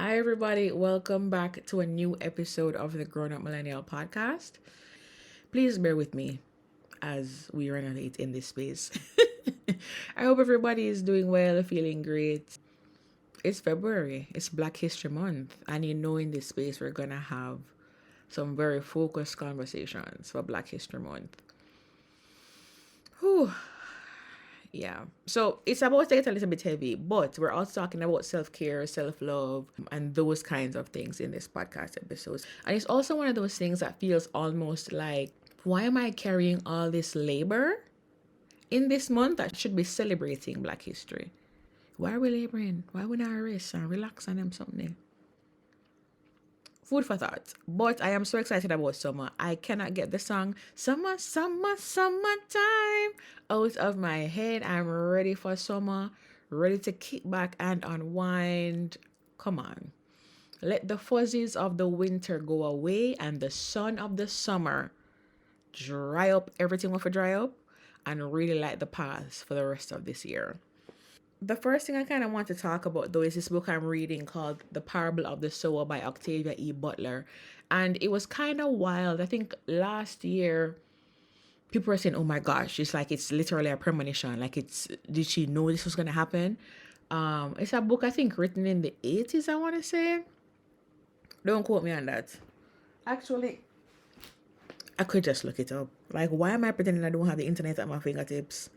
Hi, everybody. Welcome back to a new episode of the Grown Up Millennial podcast. Please bear with me as we renovate in this space. I hope everybody is doing well, feeling great. It's February, it's Black History Month, and in this space, we're gonna have some very focused conversations for Black History Month. Whew. Yeah. So it's about to get a little bit heavy, but we're also talking about self care, self love, and those kinds of things in this podcast episode. And it's also one of those things that feels almost like, why am I carrying all this labor in this month that should be celebrating Black history? Why are we laboring? Why we not rest and relax on them something? Food for thought. But I am so excited about summer. I cannot get the song Summer, Summer, Summertime out of my head. I'm ready for summer, ready to kick back and unwind. Come on. Let the fuzzies of the winter go away and the sun of the summer dry up everything with a dry up and really light the paths for the rest of this year. The first thing I kind of want to talk about, though, is this book I'm reading called The Parable of the Sower by Octavia E. Butler. And it was kind of wild. I think last year, people were saying, oh my gosh, it's literally a premonition. Did she know this was going to happen? It's a book, I think, written in the 80s, I want to say. Don't quote me on that. Actually, I could just look it up. Like, why am I pretending I don't have the internet at my fingertips?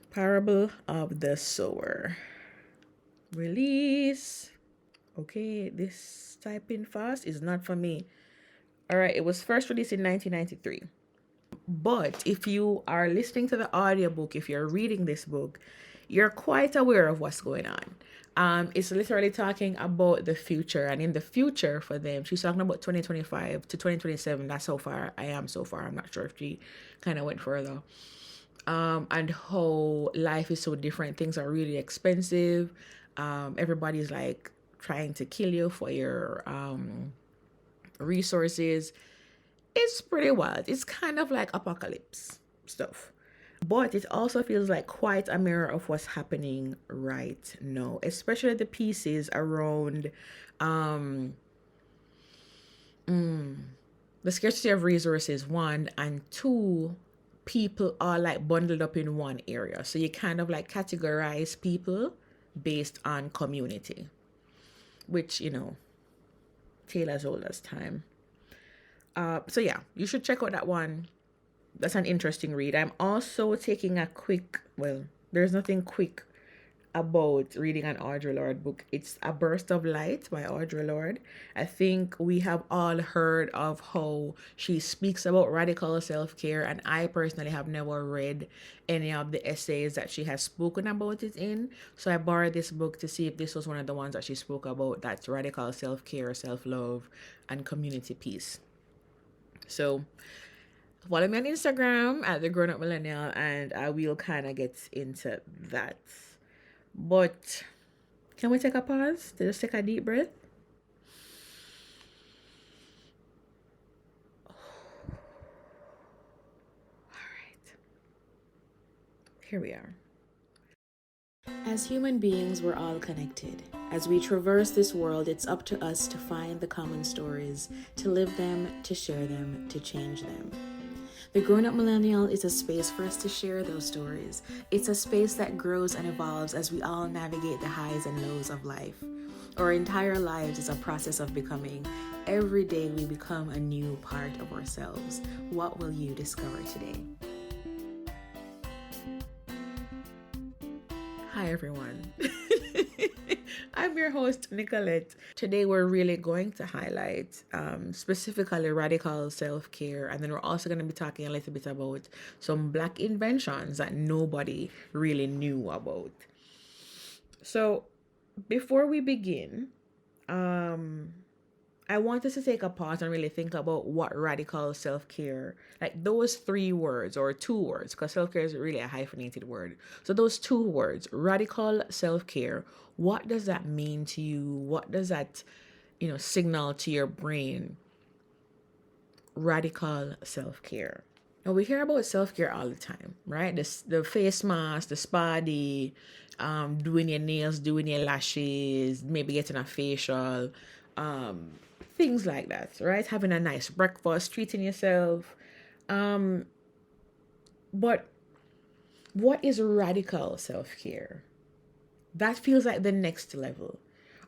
Parable of the Sower. Release. Okay, this typing fast is not for me. All right, it was first released in 1993. But if you are listening to the audiobook, if you're reading this book, you're quite aware of what's going on. It's literally talking about the future, and in the future for them, she's talking about 2025 to 2027. That's how far I am so far. I'm not sure if she kind of went further. And how life is so different. Things are really expensive. Everybody's like trying to kill you for your resources. It's pretty wild. It's kind of like apocalypse stuff. But it also feels like quite a mirror of what's happening right now, especially the pieces around the scarcity of resources, one, and two, people are like bundled up in one area. So you kind of like categorize people based on community, which, tale as old as time. So yeah, you should check out that one. That's an interesting read. I'm also taking a quick, well, there's nothing quick about reading an Audre Lorde book. It's A Burst of Light by Audre Lorde. I think we have all heard of how she speaks about radical self-care, and I personally have never read any of the essays that she has spoken about it in. So I borrowed this book to see if this was one of the ones that she spoke about, that's radical self-care, self-love, and community peace. So follow me on Instagram at the Grown Up Millennial, and I will kind of get into that. But can we take a pause to just take a deep breath? All right, here we are. As human beings, we're all connected. As we traverse this world, it's up to us to find the common stories, to live them, to share them, to change them. The Grown Up Millennial is a space for us to share those stories. It's a space that grows and evolves as we all navigate the highs and lows of life. Our entire lives is a process of becoming. Every day we become a new part of ourselves. What will you discover today? Hi everyone. I'm your host, Nicolette. Today we're really going to highlight specifically radical self-care, and then we're also going to be talking a little bit about some Black inventions that nobody really knew about. So before we begin, I want us to take a pause and really think about what radical self-care, like those three words or two words, because self-care is really a hyphenated word. So those two words, radical self-care, what does that mean to you? What does that, signal to your brain? Radical self-care. Now we hear about self-care all the time, right? The face mask, the spa day, doing your nails, doing your lashes, maybe getting a facial, um, things like that, right? Having a nice breakfast, treating yourself. Um, but what is radical self-care? That feels like the next level.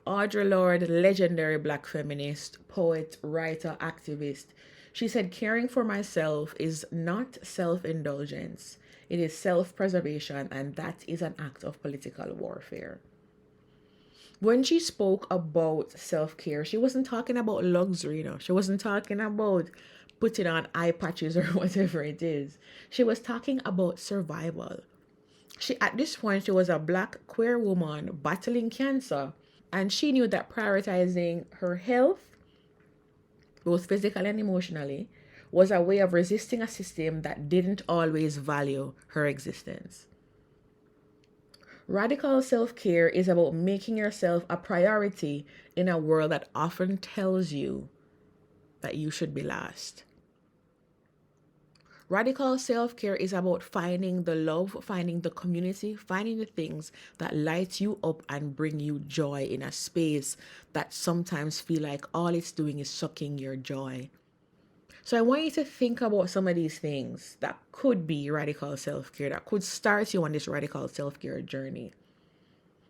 Audre Lorde, legendary black feminist, poet, writer, activist, she said, caring for myself is not self indulgence, it is self preservation, and that is an act of political warfare. When she spoke about self care, she wasn't talking about luxury, She wasn't talking about putting on eye patches or whatever it is. She was talking about survival. She, at this point, she was a black queer woman battling cancer, and she knew that prioritizing her health, both physically and emotionally, was a way of resisting a system that didn't always value her existence. Radical self care is about making yourself a priority in a world that often tells you that you should be last. Radical self care is about finding the love, finding the community, finding the things that light you up and bring you joy in a space that sometimes feel like all it's doing is sucking your joy. So I want you to think about some of these things that could be radical self care, that could start you on this radical self care journey.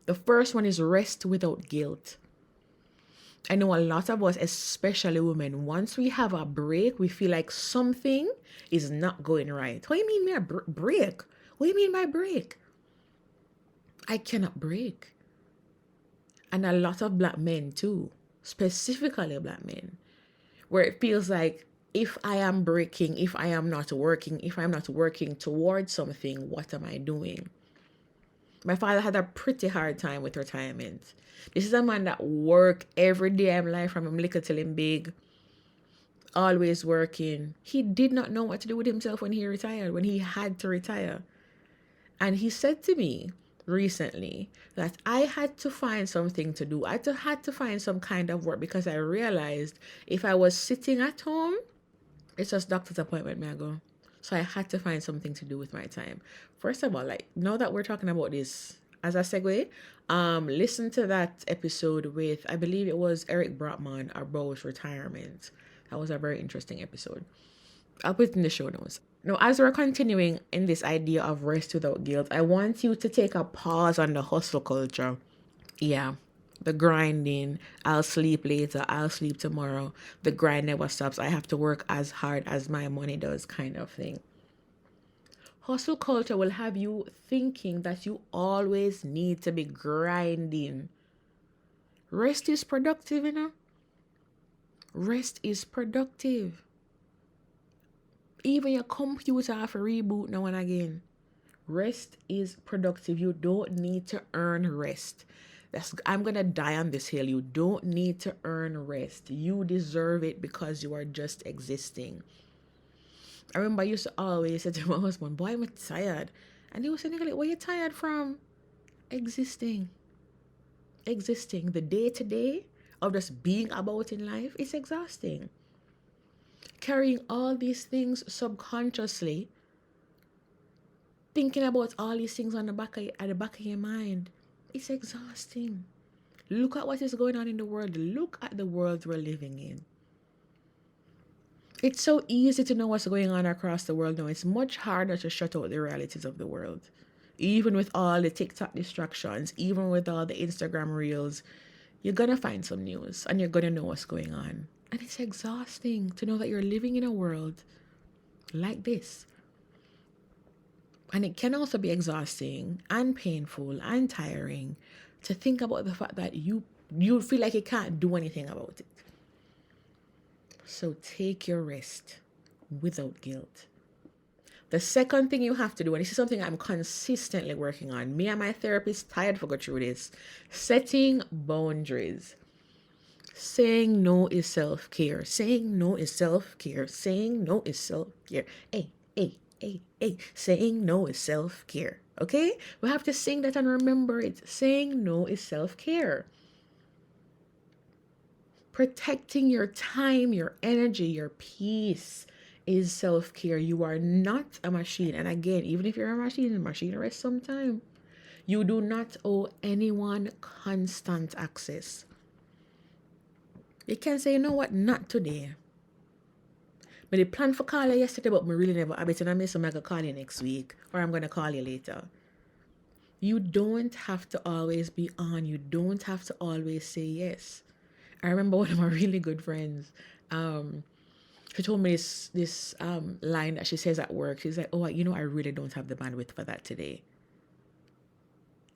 The first one is rest without guilt. I know a lot of us, especially women, once we have a break, we feel like something is not going right. What do you mean by break? What do you mean by break? I cannot break. And a lot of black men too, specifically black men, where it feels like if I am breaking, if I am not working, if I'm not working towards something, what am I doing? My father had a pretty hard time with retirement. This is a man that worked every day of life from him little till him big, always working. He did not know what to do with himself when he retired, when he had to retire. And he said to me recently that I had to find something to do. I had to find some kind of work because I realized if I was sitting at home, it's just doctor's appointment, may I go. So I had to find something to do with my time. First of all, like now that we're talking about this, as a segue, listen to that episode with, I believe it was Eric Brotman about retirement. That was a very interesting episode. I'll put it in the show notes. Now, as we're continuing in this idea of rest without guilt, I want you to take a pause on the hustle culture. Yeah, the grinding, I'll sleep later, I'll sleep tomorrow, the grind never stops, I have to work as hard as my money does kind of thing. Hustle culture will have you thinking that you always need to be grinding. Rest is productive, Rest is productive. Even your computer have to reboot now and again. Rest is productive. You don't need to earn rest. I'm going to die on this hill. You don't need to earn rest. You deserve it because you are just existing. I remember I used to always say to my husband, boy, I'm tired. And he was saying, what are you tired from? Existing. Existing. The day to day of just being about in life is exhausting. Carrying all these things subconsciously, thinking about all these things at the back of your mind, it's exhausting. Look at what is going on in the world. Look at the world we're living in. It's so easy to know what's going on across the world now. It's much harder to shut out the realities of the world. Even with all the TikTok distractions, even with all the Instagram reels, you're going to find some news and you're going to know what's going on. And it's exhausting to know that you're living in a world like this. And it can also be exhausting and painful and tiring to think about the fact that you feel like you can't do anything about it. So take your rest without guilt. The second thing you have to do, and this is something I'm consistently working on, me and my therapist tired to go through this, setting boundaries. Saying no is self-care. Saying no is self-care. Saying no is self-care. Hey. Saying no is self-care. Okay? We have to sing that and remember it. Saying no is self-care. Protecting your time, your energy, your peace is self-care. You are not a machine. And again, even if you're a machine, the machine rests sometime. You do not owe anyone constant access. You can say, you know what, not today. But I planned for call you yesterday, but I really never. I bet you I miss some. I could call you next week, or I'm gonna call you later. You don't have to always be on. You don't have to always say yes. I remember one of my really good friends. She told me this line that she says at work. She's like, "Oh, I really don't have the bandwidth for that today."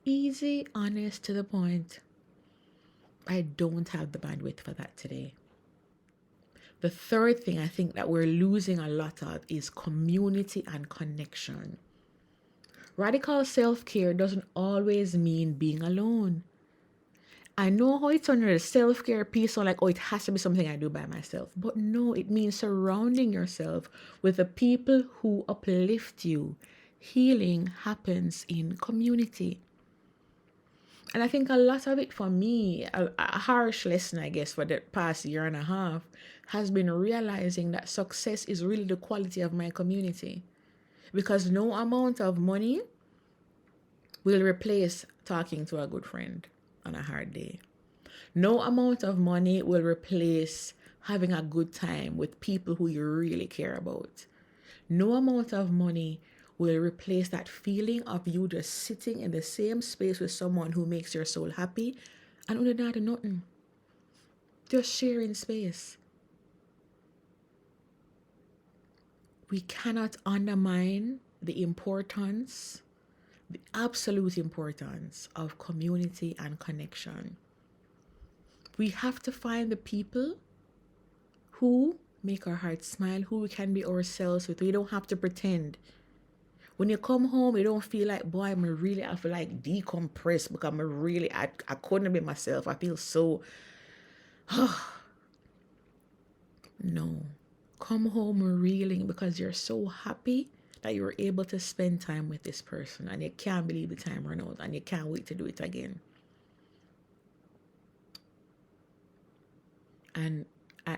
Easy, honest, to the point. I don't have the bandwidth for that today. The third thing I think that we're losing a lot of is community and connection. Radical self-care doesn't always mean being alone. I know how it's under the self-care piece, so like, oh, it has to be something I do by myself. But no, it means surrounding yourself with the people who uplift you. Healing happens in community. And I think a lot of it for me, a harsh lesson, I guess, for the past year and a half, has been realizing that success is really the quality of my community. Because no amount of money will replace talking to a good friend on a hard day. No amount of money will replace having a good time with people who you really care about. No amount of money will replace that feeling of you just sitting in the same space with someone who makes your soul happy and only not nothing. Just sharing space. We cannot undermine the importance, the absolute importance of community and connection. We have to find the people who make our hearts smile, who we can be ourselves with. We don't have to pretend. When you come home, you don't feel like, boy, I feel like decompress because I couldn't be myself. I feel so, no. Come home reeling because you're so happy that you were able to spend time with this person and you can't believe the time ran out and you can't wait to do it again. And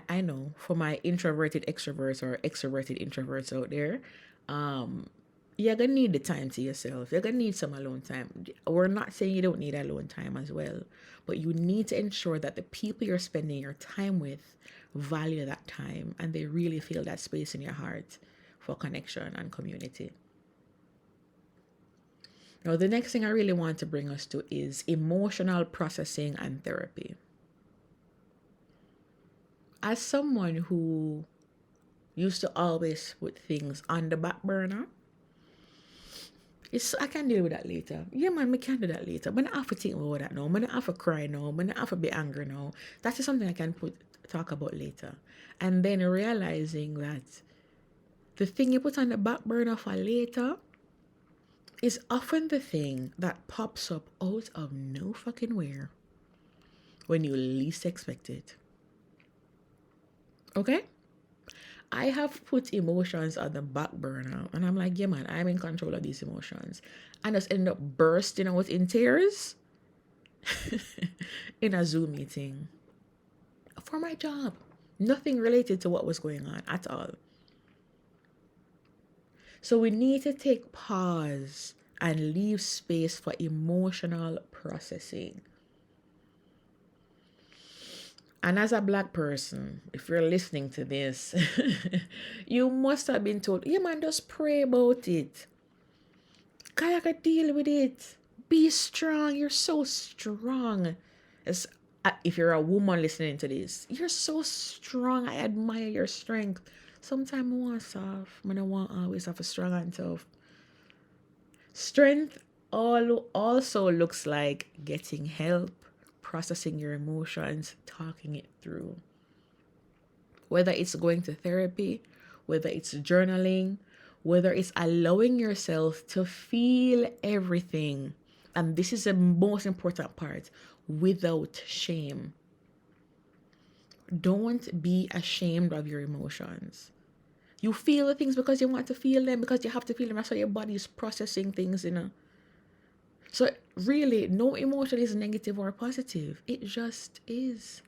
I know for my introverted extroverts or extroverted introverts out there, you're gonna need the time to yourself. You're gonna need some alone time. We're not saying you don't need alone time as well, but you need to ensure that the people you're spending your time with value that time and they really feel that space in your heart for connection and community. Now, the next thing I really want to bring us to is emotional processing and therapy. As someone who used to always put things on the back burner, I can deal with that later. Yeah, man, I can do that later. But I have to think about that now. I have to cry now. I have to be angry now. That is something I can talk about later. And then realizing that the thing you put on the back burner for later is often the thing that pops up out of no fucking where when you least expect it. Okay? I have put emotions on the back burner and I'm like, yeah, man, I'm in control of these emotions. And just end up bursting out in tears in a Zoom meeting for my job. Nothing related to what was going on at all. So we need to take pause and leave space for emotional processing. And as a Black person, if you're listening to this, you must have been told, yeah, man, just pray about it. Kaya can deal with it. Be strong. You're so strong. If you're a woman listening to this, you're so strong. I admire your strength. Sometimes I want soft. I don't want always have a strong and tough. Strength also looks like getting help, processing your emotions, talking it through. Whether it's going to therapy, whether it's journaling, whether it's allowing yourself to feel everything. And this is the most important part, without shame. Don't be ashamed of your emotions. You feel the things because you want to feel them, because you have to feel them. That's why your body is processing things, So really, no emotion is negative or positive. It just is.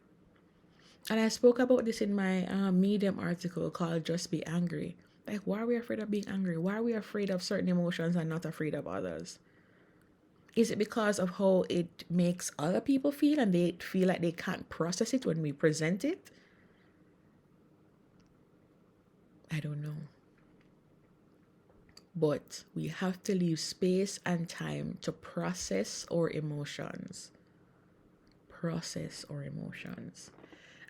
And I spoke about this in my Medium article called Just Be Angry. Like, why are we afraid of being angry? Why are we afraid of certain emotions and not afraid of others? Is it because of how it makes other people feel and they feel like they can't process it when we present it? I don't know. But we have to leave space and time to process our emotions. Process our emotions.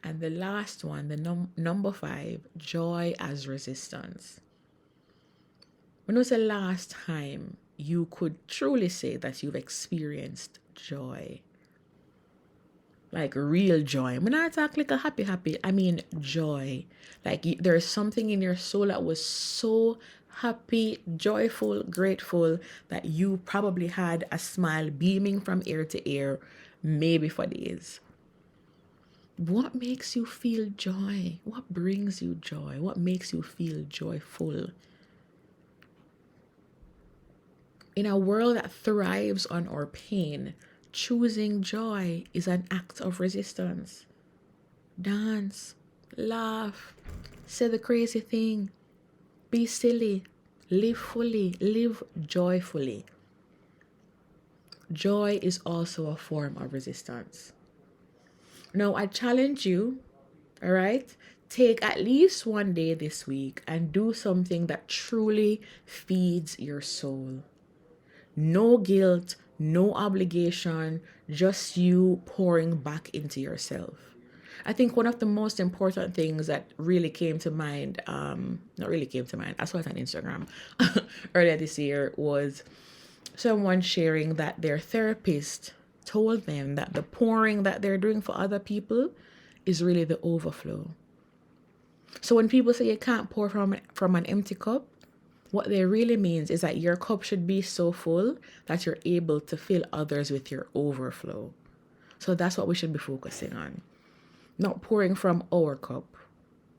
And the last one, the number 5, joy as resistance. When was the last time you could truly say that you've experienced joy? Like real joy. When I talk like a happy, I mean joy. Like there's something in your soul that was so happy, joyful, grateful that you probably had a smile beaming from ear to ear, maybe for days. What makes you feel joy? What brings you joy? What makes you feel joyful? In a world that thrives on our pain, choosing joy is an act of resistance. Dance, laugh, say the crazy thing, be silly, live fully, live joyfully. Joy is also a form of resistance. Now, I challenge you, all right? Take at least one day this week and do something that truly feeds your soul. No guilt, no obligation, just you pouring back into yourself. I think one of the most important things that really came to mind, not really came to mind, I saw it on Instagram earlier this year, was someone sharing that their therapist told them that the pouring that they're doing for other people is really the overflow. So when people say you can't pour from an empty cup, what they really means is that your cup should be so full that you're able to fill others with your overflow. So that's what we should be focusing on. Not pouring from our cup,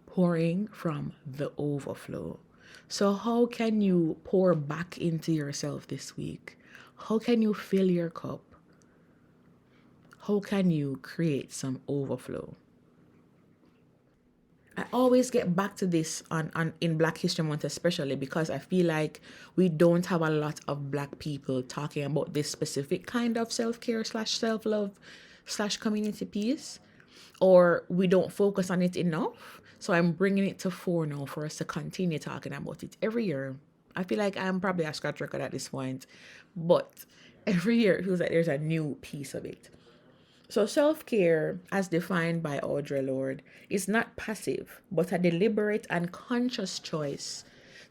pouring from the overflow. So how can you pour back into yourself this week? How can you fill your cup? How can you create some overflow? I always get back to this on in Black History Month, especially because I feel like we don't have a lot of Black people talking about this specific kind of self-care slash self-love slash community piece, or we don't focus on it enough. So I'm bringing it to fore now for us to continue talking about it every year. I feel like I'm probably a scratch record at this point, but every year it feels like there's a new piece of it. So, self care, as defined by Audre Lorde, is not passive, but a deliberate and conscious choice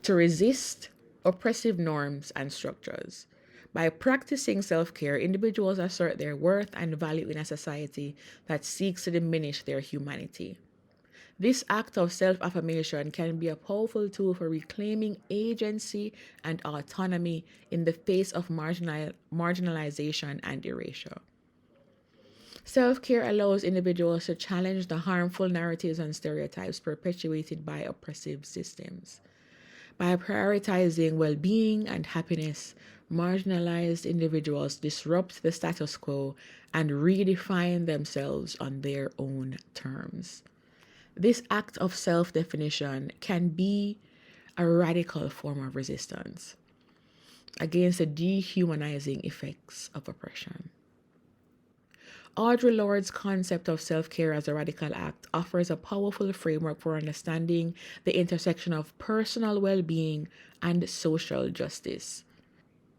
to resist oppressive norms and structures. By practicing self care, individuals assert their worth and value in a society that seeks to diminish their humanity. This act of self affirmation can be a powerful tool for reclaiming agency and autonomy in the face of marginalization and erasure. Self care allows individuals to challenge the harmful narratives and stereotypes perpetuated by oppressive systems. By prioritizing well being and happiness, marginalized individuals disrupt the status quo and redefine themselves on their own terms. This act of self definition can be a radical form of resistance against the dehumanizing effects of oppression. Audre Lorde's concept of self care as a radical act offers a powerful framework for understanding the intersection of personal well being and social justice.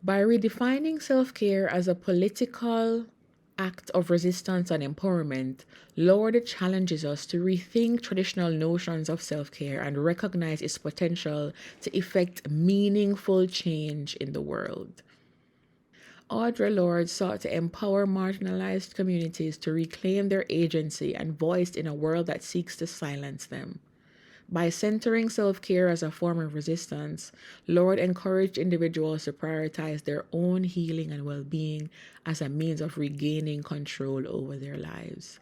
By redefining self care as a political act of resistance and empowerment, Lorde challenges us to rethink traditional notions of self care and recognize its potential to effect meaningful change in the world. Audre Lorde sought to empower marginalized communities to reclaim their agency and voice in a world that seeks to silence them. By centering self care as a form of resistance, Lorde encouraged individuals to prioritize their own healing and well being as a means of regaining control over their lives.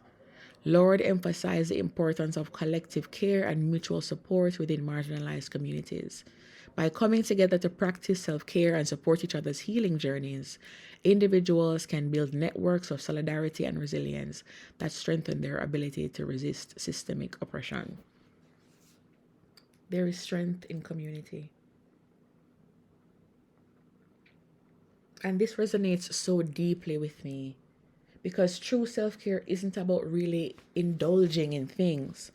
Lorde emphasized the importance of collective care and mutual support within marginalized communities. By coming together to practice self care and support each other's healing journeys, Individuals can build networks of solidarity and resilience that strengthen their ability to resist systemic oppression. There is strength in community. And this resonates so deeply with me because true self care isn't about really indulging in things.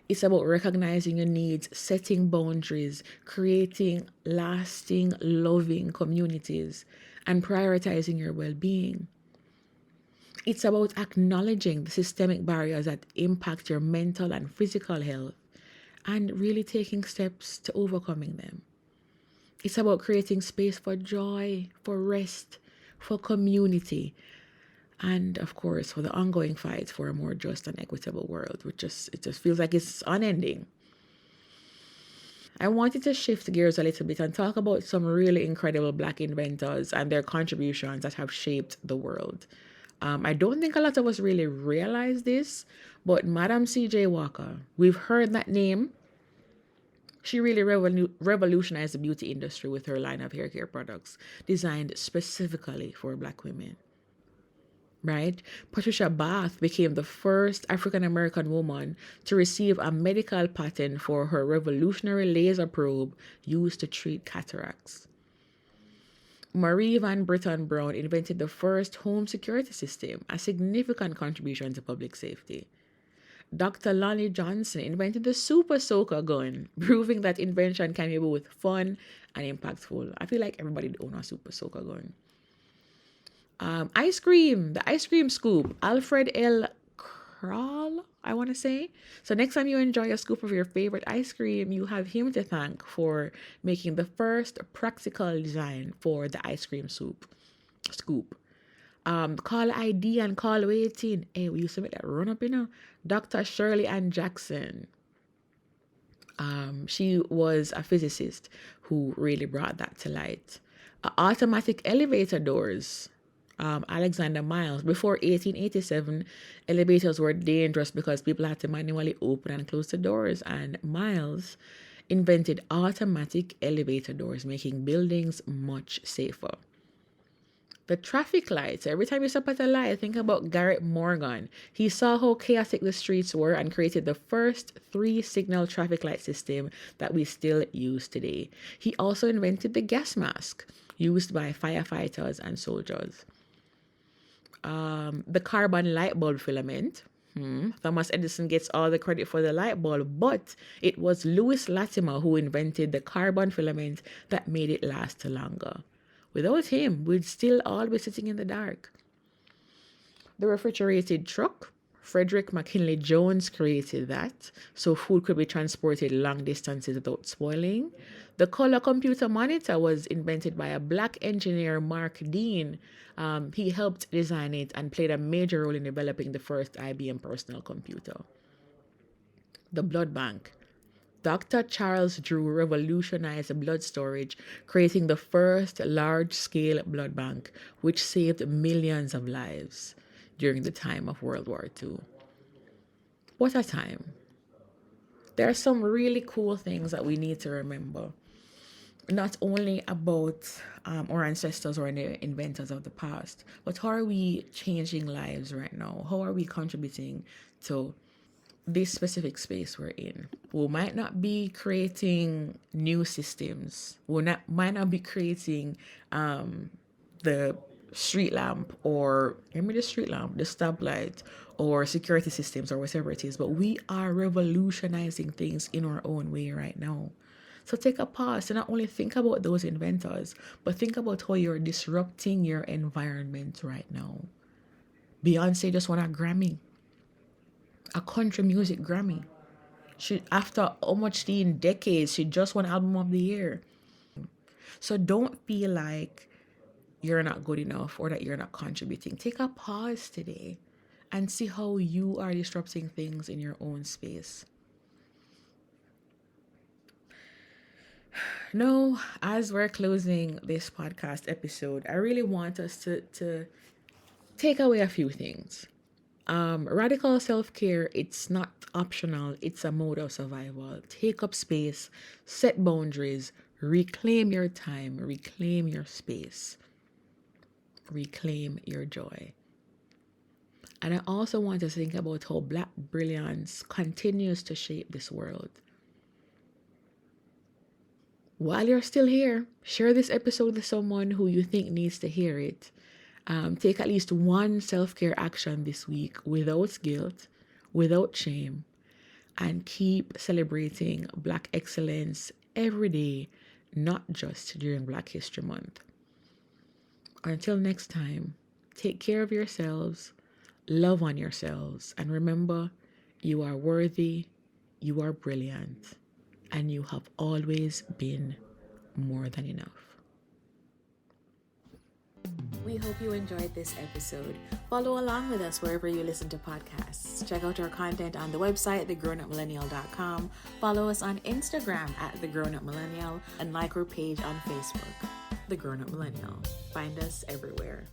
It's about recognizing your needs, setting boundaries, creating lasting, loving communities, and prioritizing your well being. It's about acknowledging the systemic barriers that impact your mental and physical health and really taking steps to overcoming them. It's about creating space for joy, for rest, for community, and of course for the ongoing fight for a more just and equitable world, which just feels like it's unending. I wanted to shift gears a little bit and talk about some really incredible Black inventors and their contributions that have shaped the world. I don't think a lot of us really realize this, but Madam C.J. Walker, we've heard that name. She really revolutionized the beauty industry with her line of hair care products designed specifically for Black women. Right? Patricia Bath became the first African American woman to receive a medical patent for her revolutionary laser probe used to treat cataracts. Marie Van Brittan Brown invented the first home security system, a significant contribution to public safety. Dr. Lonnie Johnson invented the Super Soaker gun, proving that invention can be both fun and impactful. I feel like everybody own a Super Soaker gun. Ice cream, the ice cream scoop, Alfred L. Kral, I want to say. So next time you enjoy a scoop of your favorite ice cream, you have him to thank for making the first practical design for the ice cream scoop. Call ID and call waiting. Hey, we used to make that run up, Dr. Shirley Ann Jackson. She was a physicist who really brought that to light. Automatic elevator doors. Alexander Miles. Before 1887, elevators were dangerous because people had to manually open and close the doors, and Miles invented automatic elevator doors, making buildings much safer. The traffic lights. Every time you stop at a light, think about Garrett Morgan. He saw how chaotic the streets were and created the first 3-signal traffic light system that we still use today. He also invented the gas mask used by firefighters and soldiers. The carbon light bulb filament. Thomas Edison gets all the credit for the light bulb, but it was Louis Latimer who invented the carbon filament that made it last longer. Without him, we'd still all be sitting in the dark. The refrigerated truck. Frederick McKinley Jones created that, so food could be transported long distances without spoiling. The color computer monitor was invented by a Black engineer, Mark Dean. He helped design it and played a major role in developing the first IBM personal computer. The blood bank. Dr. Charles Drew revolutionized blood storage, creating the first large-scale blood bank, which saved millions of lives during the time of World War II. What a time. There are some really cool things that we need to remember, not only about our ancestors or the inventors of the past, but how are we changing lives right now? How are we contributing to this specific space we're in? We might not be creating new systems. Might not be creating the street lamp or the stoplight or security systems or whatever it is, but we are revolutionizing things in our own way right now. So take a pause to not only think about those inventors, but think about how you're disrupting your environment right now. Beyonce just won a Grammy, a country music Grammy. She, after almost 10 decades, she just won Album of the Year. So don't feel like you're not good enough or that you're not contributing. Take a pause today and see how you are disrupting things in your own space. Now, as we're closing this podcast episode, I really want us to take away a few things. Radical self-care, it's not optional, it's a mode of survival. Take up space, set boundaries, reclaim your time, reclaim your space. reclaim your joy. And I also want to think about how Black brilliance continues to shape this world. While you're still here, share this episode with someone who you think needs to hear it. Take at least one self-care action this week without guilt, without shame, and keep celebrating Black excellence every day, not just during Black History Month. Until next time, take care of yourselves, love on yourselves, and remember, you are worthy, you are brilliant, and you have always been more than enough. We hope you enjoyed this episode. Follow along with us wherever you listen to podcasts. Check out our content on the website, thegrownupmillennial.com. Follow us on Instagram at thegrownupmillennial and like our page on Facebook, The Grown Up Millennial. Find us everywhere.